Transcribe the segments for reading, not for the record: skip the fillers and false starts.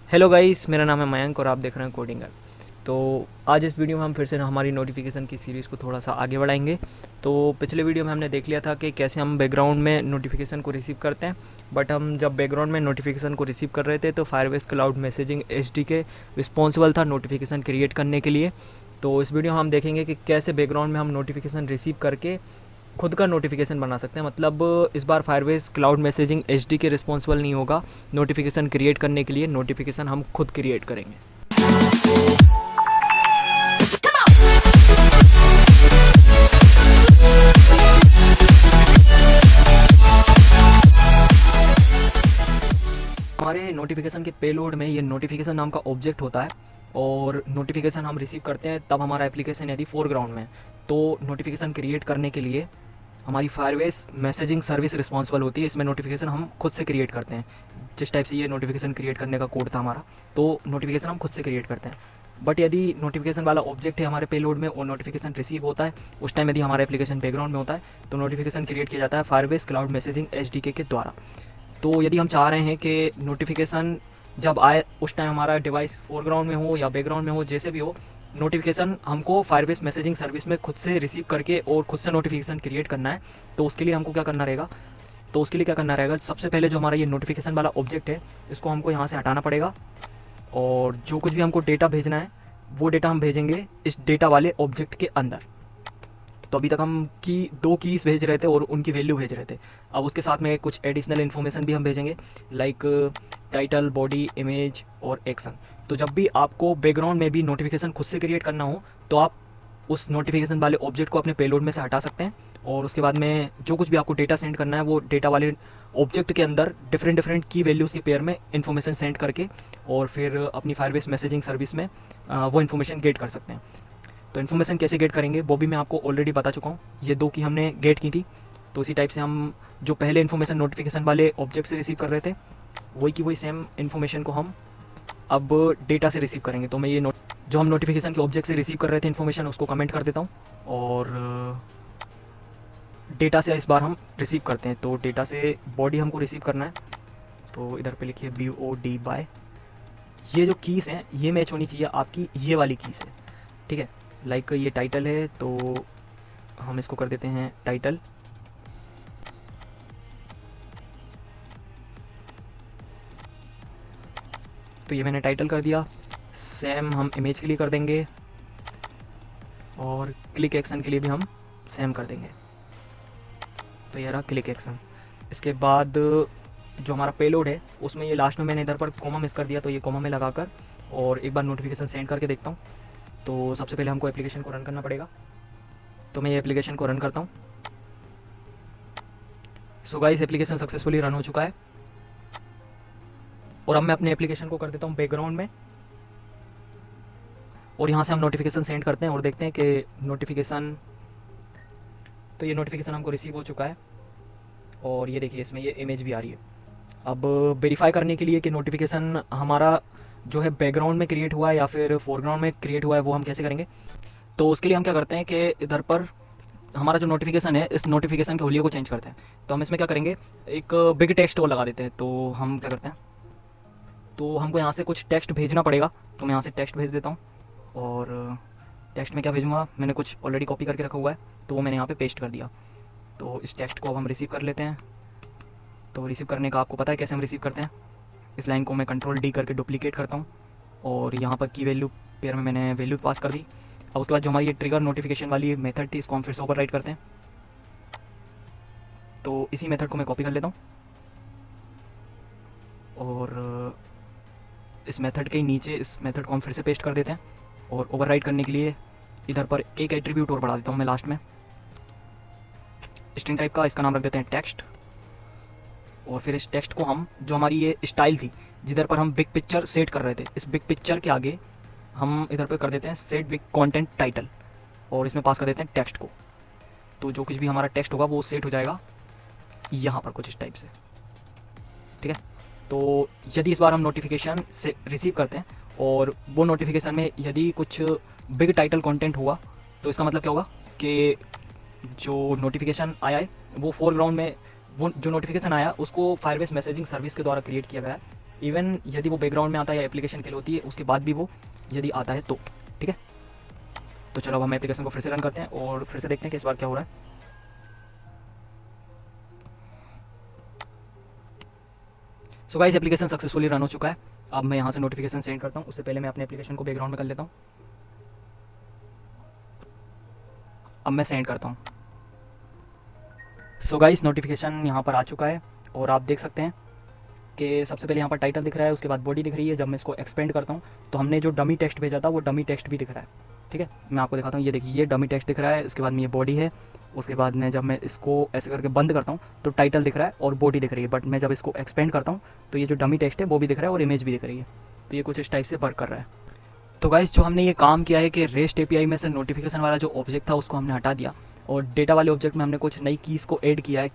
Hello guys, मेरा नाम है मयंक और आप देख रहे हैं कोडिंगर। तो आज इस वीडियो में हम फिर से हमारी नोटिफिकेशन की सीरीज़ को थोड़ा सा आगे बढ़ाएंगे। तो पिछले वीडियो में हमने देख लिया था कि कैसे हम बैकग्राउंड में नोटिफिकेशन को रिसीव करते हैं। बट हम जब बैकग्राउंड में नोटिफिकेशन को रिसीव कर रहे थे तो Firebase cloud messaging SDK responsible था नोटिफिकेशन क्रिएट करने के लिए। तो इस वीडियो में हम देखेंगे कि कैसे बैकग्राउंड में हम नोटिफिकेशन रिसीव करके खुद का नोटिफिकेशन बना सकते हैं। मतलब इस बार फायरबेस क्लाउड मैसेजिंग एचडी के रिस्पॉन्सिबल नहीं होगा नोटिफिकेशन क्रिएट करने के लिए, नोटिफिकेशन हम खुद क्रिएट करेंगे। हमारे नोटिफिकेशन के पेलोड में ये नोटिफिकेशन नाम का ऑब्जेक्ट होता है और नोटिफिकेशन हम रिसीव करते हैं तब हमारा एप्लीकेशन यदि फोरग्राउंड में है तो नोटिफिकेशन क्रिएट करने के लिए हमारी फायरबेस मैसेजिंग सर्विस रिस्पॉन्सिबल होती है। इसमें नोटिफिकेशन हम खुद से क्रिएट करते हैं। जिस टाइप से ये नोटिफिकेशन क्रिएट करने का कोड था हमारा, तो नोटिफिकेशन हम खुद से क्रिएट करते हैं। बट यदि नोटिफिकेशन वाला ऑब्जेक्ट है हमारे पेलोड में और नोटिफिकेशन रिसीव होता है उस टाइम यदि हमारा एप्लीकेशन बैकग्राउंड में होता है तो नोटिफिकेशन क्रिएट किया जाता है फायरबेस क्लाउड मैसेजिंग एचडीके के द्वारा। तो यदि हम चाह रहे हैं कि नोटिफिकेशन जब आए उस टाइम हमारा डिवाइस फोरग्राउंड में हो या बैकग्राउंड में हो, जैसे भी हो, नोटिफिकेशन हमको फायरबेस मैसेजिंग सर्विस में खुद से रिसीव करके और खुद से नोटिफिकेशन क्रिएट करना है। तो उसके लिए हमको क्या करना रहेगा, सबसे पहले जो हमारा ये नोटिफिकेशन वाला ऑब्जेक्ट है इसको हमको यहाँ से हटाना पड़ेगा और जो कुछ भी हमको डेटा भेजना है वो डेटा हम भेजेंगे इस डेटा वाले ऑब्जेक्ट के अंदर। तो अभी तक हम दो कीज़ भेज रहे थे और उनकी वैल्यू भेज रहे थे। अब उसके साथ में कुछ एडिशनल इन्फॉर्मेशन भी हम भेजेंगे, लाइक टाइटल, बॉडी, इमेज और एक्शन। तो जब भी आपको बैकग्राउंड में भी नोटिफिकेशन खुद से क्रिएट करना हो तो आप उस नोटिफिकेशन वाले ऑब्जेक्ट को अपने पेलोड में से हटा सकते हैं और उसके बाद में जो कुछ भी आपको डेटा सेंड करना है वो डेटा वाले ऑब्जेक्ट के अंदर डिफरेंट डिफरेंट की वैल्यूज़ के पेयर में इन्फॉर्मेशन सेंड करके और फिर अपनी फायरबेस मैसेजिंग सर्विस में वो इन्फॉर्मेशन गेट कर सकते हैं। तो इन्फॉर्मेशन कैसे गेट करेंगे वो भी मैं आपको ऑलरेडी बता चुका हूँ। ये दो की हमने गेट की थी, तो इसी टाइप से हम जो पहले इन्फॉर्मेशन नोटिफिकेशन वाले ऑब्जेक्ट से रिसीव कर रहे थे वही की वही सेम इन्फॉर्मेशन को हम अब डेटा से रिसीव करेंगे। तो मैं ये जो हम नोटिफिकेशन के ऑब्जेक्ट से रिसीव कर रहे थे इन्फॉर्मेशन उसको कमेंट कर देता हूँ और डेटा से इस बार हम रिसीव करते हैं। तो डेटा से बॉडी हमको रिसीव करना है, तो इधर पे लिखिए BOD बाय। ये जो कीज़ हैं ये मैच होनी चाहिए आपकी ये वाली कीज़ है, ठीक है। लाइक ये टाइटल है तो हम इसको कर देते हैं टाइटल। तो ये मैंने टाइटल कर दिया। सेम हम इमेज के लिए कर देंगे और क्लिक एक्शन के लिए भी हम सेम कर देंगे। तो ये रहा क्लिक एक्शन। इसके बाद जो हमारा पेलोड है उसमें ये लास्ट में मैंने इधर पर कॉमा मिस कर दिया, तो ये कॉमा में लगाकर और एक बार नोटिफिकेशन सेंड करके देखता हूँ। तो सबसे पहले हमको एप्लीकेशन को रन करना पड़ेगा, तो मैं ये एप्लीकेशन को रन करता हूँ। So guys, application successfully run हो चुका है और अब मैं अपने एप्लीकेशन को कर देता हूँ बैकग्राउंड में और यहाँ से हम नोटिफिकेशन सेंड करते हैं और देखते हैं कि नोटिफिकेशन, तो ये नोटिफिकेशन हमको रिसीव हो चुका है और ये देखिए इसमें ये इमेज भी आ रही है। अब वेरीफाई करने के लिए कि नोटिफिकेशन हमारा जो है बैकग्राउंड में क्रिएट हुआ है या फिर फोरग्राउंड में क्रिएट हुआ है वो हम कैसे करेंगे। तो उसके लिए हम क्या करते हैं कि इधर पर हमारा जो नोटिफिकेशन है इस नोटिफिकेशन के हुलिये को चेंज करते हैं। तो हम इसमें क्या करेंगे, एक बिग टेक्स्ट और लगा देते हैं। तो हम क्या करते हैं, तो हमको यहाँ से कुछ टेक्स्ट भेजना पड़ेगा, तो मैं यहाँ से टेक्स्ट भेज देता हूँ और टेक्स्ट में क्या भेजूँगा, मैंने कुछ ऑलरेडी कॉपी करके रखा हुआ है तो वो मैंने यहाँ पे पेस्ट कर दिया। तो इस टेक्स्ट को अब हम रिसीव कर लेते हैं। तो रिसीव करने का आपको पता है कैसे हम रिसीव करते हैं। इस लाइन को मैं Ctrl+D करके डुप्लीकेट करता हूँ और यहाँ पर की वैल्यू पेयर में मैंने वैल्यू पास कर दी। अब उसके बाद जो हमारी ये ट्रिगर नोटिफिकेशन वाली मेथड थी इसको हम फिर से ओवरराइट करते हैं। तो इसी मेथड को मैं कॉपी कर लेता हूँ और इस मेथड के नीचे इस मेथड को हम फिर से पेस्ट कर देते हैं और ओवरराइट करने के लिए इधर पर एक एट्रीब्यूट और बढ़ा देता हूँ मैं लास्ट में, स्ट्रिंग टाइप का। इसका नाम रख देते हैं टेक्स्ट और फिर इस टेक्स्ट को हम जो हमारी ये स्टाइल थी जिधर पर हम बिग पिक्चर सेट कर रहे थे, इस बिग पिक्चर के आगे हम इधर पर कर देते हैं सेट बिग कंटेंट टाइटल और इसमें पास कर देते हैं टेक्स्ट को। तो जो कुछ भी हमारा टेक्स्ट होगा वो सेट हो जाएगा यहाँ पर कुछ इस टाइप से, ठीक है। तो यदि इस बार हम नोटिफिकेशन से रिसीव करते हैं और वो नोटिफिकेशन में यदि कुछ बिग टाइटल कंटेंट हुआ तो इसका मतलब क्या होगा कि जो नोटिफिकेशन आया है वो फोरग्राउंड में, वो जो नोटिफिकेशन आया उसको फायरबेस मैसेजिंग सर्विस के द्वारा क्रिएट किया गया है इवन यदि वो बैकग्राउंड में आता है या एप्लीकेशन के लिए होती है उसके बाद भी वो यदि आता है तो। ठीक है, तो चलो अब हम एप्लीकेशन को फिर से रन करते हैं और फिर से देखते हैं कि इस बार क्या हो रहा है। So guys application successfully run हो चुका है। अब मैं यहाँ से नोटिफिकेशन सेंड करता हूँ, उससे पहले मैं अपने एप्लीकेशन को बैकग्राउंड में कर लेता हूँ। अब मैं सेंड करता हूँ। सो गाइस नोटिफिकेशन यहाँ पर आ चुका है और आप देख सकते हैं कि सबसे पहले यहाँ पर टाइटल दिख रहा है, उसके बाद बॉडी दिख रही है। जब मैं इसको एक्सपेंड करता हूँ तो हमने जो डमी टेक्स्ट भेजा था वो डमी टेक्स्ट भी दिख रहा है। ठीक है, मैं आपको दिखाता हूँ, ये देखिए ये डमी टेक्स्ट दिख रहा है, इसके बाद में ये बॉडी है, उसके बाद में जब मैं इसको ऐसे करके बंद करता हूँ तो टाइटल दिख रहा है और बॉडी दिख रही है। बट मैं जब इसको एक्सपेंड करता हूँ तो ये जो डमी टेक्स्ट है वो भी दिख रहा है और इमेज भी दिख रही है। तो ये कुछ इस टाइप से वर्क कर रहा है। तो गाइस जो हमने ये काम किया है कि रेस्ट एपीआई में से नोटिफिकेशन वाला जो ऑब्जेक्ट था उसको हमने हटा दिया और डेटा वाले ऑब्जेक्ट में हमने कुछ नई कीज़ को ऐड किया है।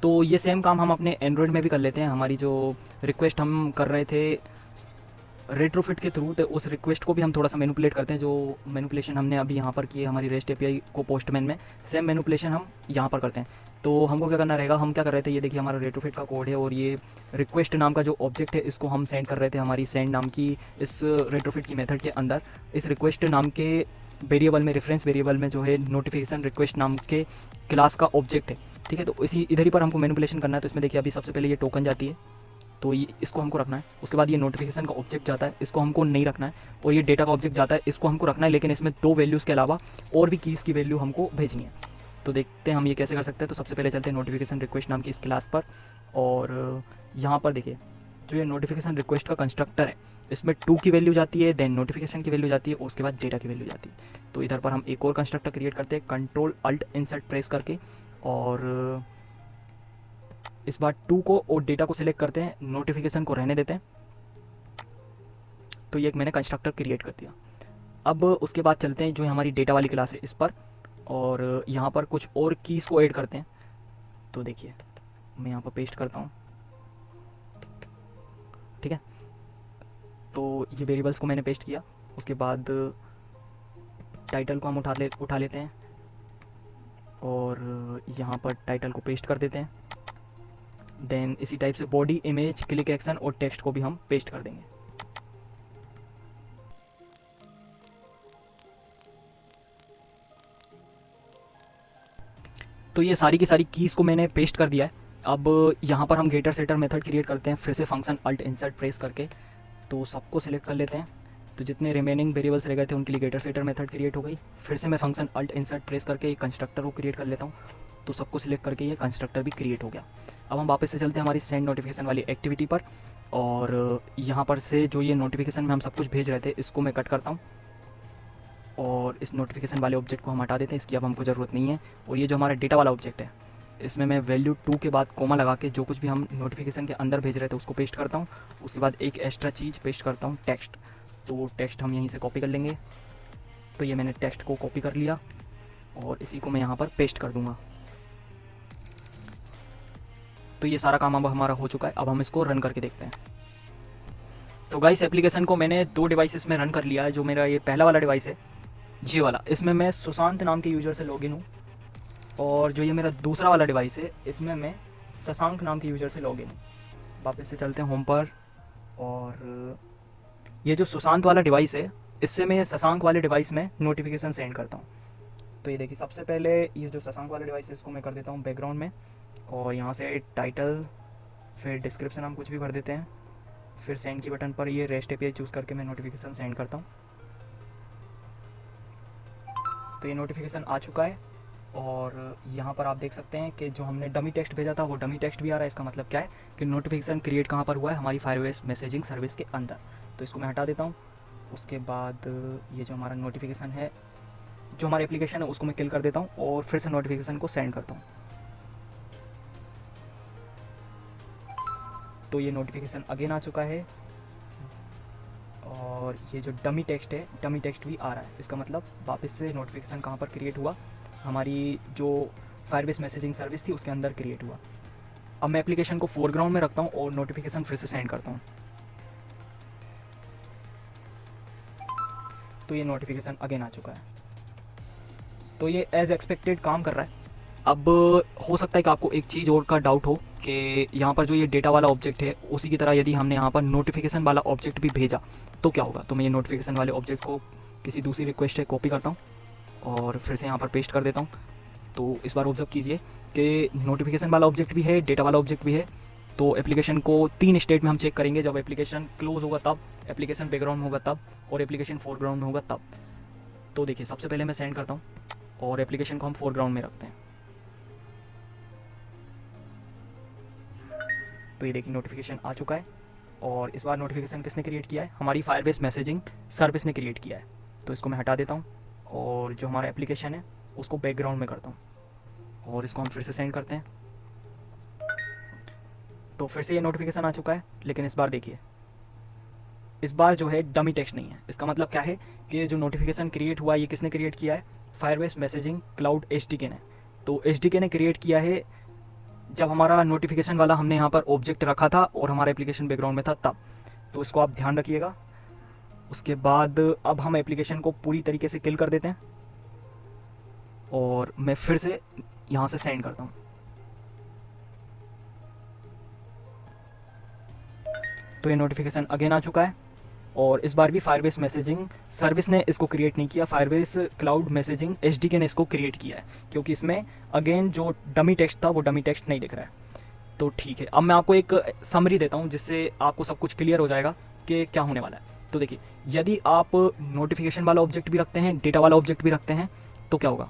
तो ये सेम काम हम अपने एंड्रॉयड में भी कर लेते हैं। हमारी जो रिक्वेस्ट हम कर रहे थे रेट्रोफिट के थ्रू, तो उस रिक्वेस्ट को भी हम थोड़ा सा मैनिपुलेट करते हैं। जो मैनिपुलेशन हमने अभी यहाँ पर की है हमारी रेस्ट एपीआई को पोस्टमैन में, सेम मैनिपुलेशन हम यहाँ पर करते हैं। तो हमको क्या करना रहेगा, हम क्या कर रहे थे, ये देखिए हमारा रेट्रोफिट का कोड है और ये रिक्वेस्ट नाम का जो ऑब्जेक्ट है इसको हम सेंड कर रहे थे हमारी सेंड नाम की इस रेट्रोफिट की मेथड के अंदर। इस रिक्वेस्ट नाम के वेरिएबल में, रेफरेंस वेरिएबल में जो है नोटिफिकेशन रिक्वेस्ट नाम के क्लास का ऑब्जेक्ट है। ठीक है, तो इसी इधर ही पर हमको मैनिपुलेशन करना है। तो इसमें देखिए अभी सबसे पहले ये टोकन जाती है, तो ये इसको हमको रखना है। उसके बाद ये नोटिफिकेशन का ऑब्जेक्ट जाता है, इसको हमको नहीं रखना है। और ये डेटा का ऑब्जेक्ट जाता है, इसको हमको रखना है, लेकिन इसमें 2 वैल्यूज़ के अलावा और भी कीज़ की वैल्यू हमको भेजनी है। तो देखते हैं हम ये कैसे कर सकते हैं। तो सबसे पहले चलते हैं नोटिफिकेशन रिक्वेस्ट नाम की इस क्लास पर और यहाँ पर देखिए जो ये नोटिफिकेशन रिक्वेस्ट का कंस्ट्रक्टर है इसमें 2 की वैल्यू जाती है, देन नोटिफिकेशन की वैल्यू जाती है, उसके बाद डेटा की वैल्यू जाती है। तो इधर पर हम एक और कंस्ट्रक्टर क्रिएट करते हैं कंट्रोल अल्ट इंसर्ट प्रेस करके और इस बार 2 को और डेटा को सिलेक्ट करते हैं, नोटिफिकेशन को रहने देते हैं। तो ये एक मैंने कंस्ट्रक्टर क्रिएट कर दिया। अब उसके बाद चलते हैं जो हमारी डेटा वाली क्लास है इस पर और यहाँ पर कुछ और कीज़ को ऐड करते हैं। तो देखिए मैं यहाँ पर पेस्ट करता हूँ। ठीक है, तो ये वेरिएबल्स को मैंने पेस्ट किया। उसके बाद टाइटल को हम उठा लेते हैं और यहाँ पर टाइटल को पेस्ट कर देते हैं। देन इसी टाइप से बॉडी, इमेज, क्लिक एक्शन और टेक्स्ट को भी हम पेस्ट कर देंगे। तो ये सारी की सारी कीज़ को मैंने पेस्ट कर दिया है। अब यहाँ पर हम गेटर सेटर मेथड क्रिएट करते हैं फिर से फंक्शन अल्ट इंसर्ट प्रेस करके। तो सबको सिलेक्ट कर लेते हैं। तो जितने रिमेनिंग वेरिएबल्स रह गए थे उनके लिए गेटर सेटर मेथड क्रिएट हो गई। फिर से मैं फंक्शन अल्ट इंसर्ट प्रेस करके एक कंस्ट्रक्टर को क्रिएट कर लेता हूँ। तो सबको सिलेक्ट करके ये कंस्ट्रक्टर भी क्रिएट हो गया। अब हम वापस से चलते हैं हमारी सेंड नोटिफिकेशन वाली एक्टिविटी पर और यहाँ पर से जो ये नोटिफिकेशन में हम सब कुछ भेज रहे थे इसको मैं कट करता हूँ और इस नोटिफिकेशन वाले ऑब्जेक्ट को हम हटा देते हैं, इसकी अब हमको ज़रूरत नहीं है। और ये जो हमारा डेटा वाला ऑब्जेक्ट है इसमें मैं वैल्यू 2 के बाद कोमा लगा के जो कुछ भी हम नोटिफिकेशन के अंदर भेज रहे थे उसको पेस्ट करता हूँ। उसके बाद एक एक्स्ट्रा चीज़ पेस्ट करता हूँ, टेक्स्ट। तो टेक्स्ट हम यहीं से कॉपी कर लेंगे। तो ये मैंने टेक्स्ट को कॉपी कर लिया और इसी को मैं यहाँ पर पेस्ट कर दूँगा। तो ये सारा काम अब हमारा हो चुका है। अब हम इसको रन करके देखते हैं। तो गाइस एप्लीकेशन को मैंने 2 डिवाइसेस में रन कर लिया है। जो मेरा ये पहला वाला डिवाइस है ये वाला, इसमें मैं सुशांत नाम के यूज़र से लॉगिन हूँ और जो ये मेरा दूसरा वाला डिवाइस है इसमें मैं शशांक नाम के यूज़र से लॉगिन हूँ। वापस से चलते हैं होम पर और ये जो सुशांत वाला डिवाइस है इससे मैं शशांक वाले डिवाइस में नोटिफिकेशन सेंड करता हूँ। तो ये देखिए सबसे पहले ये जो शशांक वाला डिवाइस है इसको मैं कर देता हूँ बैकग्राउंड में और यहाँ से टाइटल, फिर डिस्क्रिप्शन हम कुछ भी भर देते हैं, फिर सेंड की बटन पर ये रेस्ट एपीआई चूज़ करके मैं नोटिफिकेशन सेंड करता हूँ। तो ये नोटिफिकेशन आ चुका है और यहाँ पर आप देख सकते हैं कि जो हमने डमी टेक्स्ट भेजा था वो डमी टेक्स्ट भी आ रहा है। इसका मतलब क्या है कि नोटिफिकेशन क्रिएट कहाँ पर हुआ है, हमारी फायरबेस मैसेजिंग सर्विस के अंदर। तो इसको मैं हटा देता हूँ। उसके बाद ये जो हमारा नोटिफिकेशन है, जो हमारा एप्लीकेशन है उसको मैं किल कर देता हूँ और फिर से नोटिफिकेशन को सेंड करता हूँ। तो ये नोटिफिकेशन अगेन आ चुका है और ये जो डमी टेक्स्ट है, डमी टेक्स्ट भी आ रहा है। इसका मतलब वापस से नोटिफिकेशन कहाँ पर क्रिएट हुआ, हमारी जो फायरबेस मैसेजिंग सर्विस थी उसके अंदर क्रिएट हुआ। अब मैं एप्लीकेशन को फोरग्राउंड में रखता हूँ और नोटिफिकेशन फिर से सेंड करता हूँ। तो ये नोटिफिकेशन अगेन आ चुका है। तो ये एज एक्सपेक्टेड काम कर रहा है। अब हो सकता है कि आपको एक चीज़ और का डाउट हो कि यहाँ पर जो ये डेटा वाला ऑब्जेक्ट है उसी की तरह यदि हमने यहाँ पर नोटिफिकेशन वाला ऑब्जेक्ट भी भेजा तो क्या होगा। तो मैं ये नोटिफिकेशन वाले ऑब्जेक्ट को किसी दूसरी रिक्वेस्ट से कॉपी करता हूँ और फिर से यहाँ पर पेस्ट कर देता हूँ। तो इस बार ऑब्जर्व कीजिए कि नोटिफिकेशन वाला ऑब्जेक्ट भी है, डेटा वाला ऑब्जेक्ट भी है। तो एप्लीकेशन को 3 स्टेट में हम चेक करेंगे, जब एप्लीकेशन क्लोज होगा तब, एप्लीकेशन बैकग्राउंड में होगा तब, और एप्लीकेशन फोरग्राउंड में होगा तब। तो देखिए सबसे पहले मैं सेंड करता हूँ और एप्लीकेशन को हम फोरग्राउंड में रखते हैं। तो ये देखिए नोटिफिकेशन आ चुका है और इस बार नोटिफिकेशन किसने क्रिएट किया है, हमारी फायरबेस मैसेजिंग सर्विस ने क्रिएट किया है। तो इसको मैं हटा देता हूँ और जो हमारा एप्लीकेशन है उसको बैकग्राउंड में करता हूँ और इसको हम फिर से सेंड करते हैं। तो फिर से ये नोटिफिकेशन आ चुका है, लेकिन इस बार देखिए इस बार जो है डमी टेक्स्ट नहीं है। इसका मतलब क्या है कि जो नोटिफिकेशन क्रिएट हुआ है ये किसने क्रिएट किया है, फायरबेस मैसेजिंग क्लाउड एसडीके ने। तो एसडीके ने क्रिएट किया है जब हमारा नोटिफिकेशन वाला हमने यहाँ पर ऑब्जेक्ट रखा था और हमारा एप्लीकेशन बैकग्राउंड में था तब। तो इसको आप ध्यान रखिएगा। उसके बाद अब हम एप्लीकेशन को पूरी तरीके से किल कर देते हैं और मैं फिर से यहाँ से सेंड करता हूँ। तो ये नोटिफिकेशन अगेन आ चुका है और इस बार भी फायरबेस मैसेजिंग सर्विस ने इसको क्रिएट नहीं किया, फायरबेस क्लाउड मैसेजिंग एसडीके ने इसको क्रिएट किया है, क्योंकि इसमें अगेन जो डमी टेक्स्ट था वो डमी टेक्स्ट नहीं दिख रहा है। तो ठीक है, अब मैं आपको एक समरी देता हूँ जिससे आपको सब कुछ क्लियर हो जाएगा कि क्या होने वाला है। तो देखिए यदि आप नोटिफिकेशन वाला ऑब्जेक्ट भी रखते हैं, डेटा वाला ऑब्जेक्ट भी रखते हैं तो क्या होगा।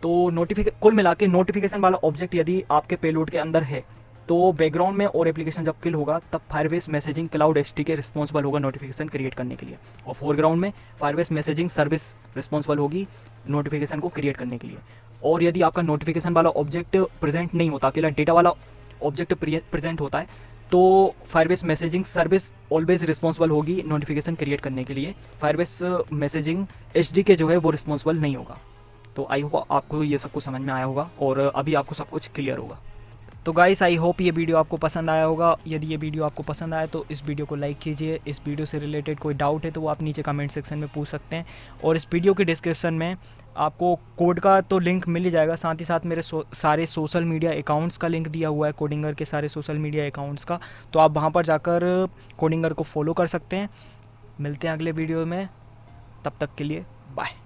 तो कुल मिला के नोटिफिकेशन वाला ऑब्जेक्ट यदि आपके पेलोड के अंदर है तो बैकग्राउंड में और एप्लीकेशन जब किल होगा तब Firebase messaging cloud SDK responsible होगा नोटिफिकेशन क्रिएट करने के लिए, और फोरग्राउंड में फायरबेस मैसेजिंग सर्विस रिस्पॉन्सिबल होगी नोटिफिकेशन को क्रिएट करने के लिए। और यदि आपका नोटिफिकेशन वाला ऑब्जेक्ट प्रेजेंट नहीं होता, अकेला डेटा वाला ऑब्जेक्ट प्रेजेंट होता है, तो Firebase messaging service always responsible होगी नोटिफिकेशन क्रिएट करने के लिए। फायरबेस मैसेजिंग एसडीके जो है वो रिस्पॉन्सिबल नहीं होगा। तो आई होप आपको ये सब कुछ समझ में आया होगा और अभी आपको सब कुछ क्लियर होगा। तो गाइस आई होप ये वीडियो आपको पसंद आया होगा। यदि ये वीडियो आपको पसंद आया तो इस वीडियो को लाइक कीजिए। इस वीडियो से रिलेटेड कोई डाउट है तो वो आप नीचे कमेंट सेक्शन में पूछ सकते हैं, और इस वीडियो के डिस्क्रिप्शन में आपको कोड का तो लिंक मिल ही जाएगा, साथ ही साथ मेरे सारे सोशल मीडिया अकाउंट्स का लिंक दिया हुआ है, कोडिंगर के सारे सोशल मीडिया अकाउंट्स का। तो आप वहाँ पर जाकर कोडिंगर को फॉलो कर सकते हैं। मिलते हैं अगले वीडियो में, तब तक के लिए बाय।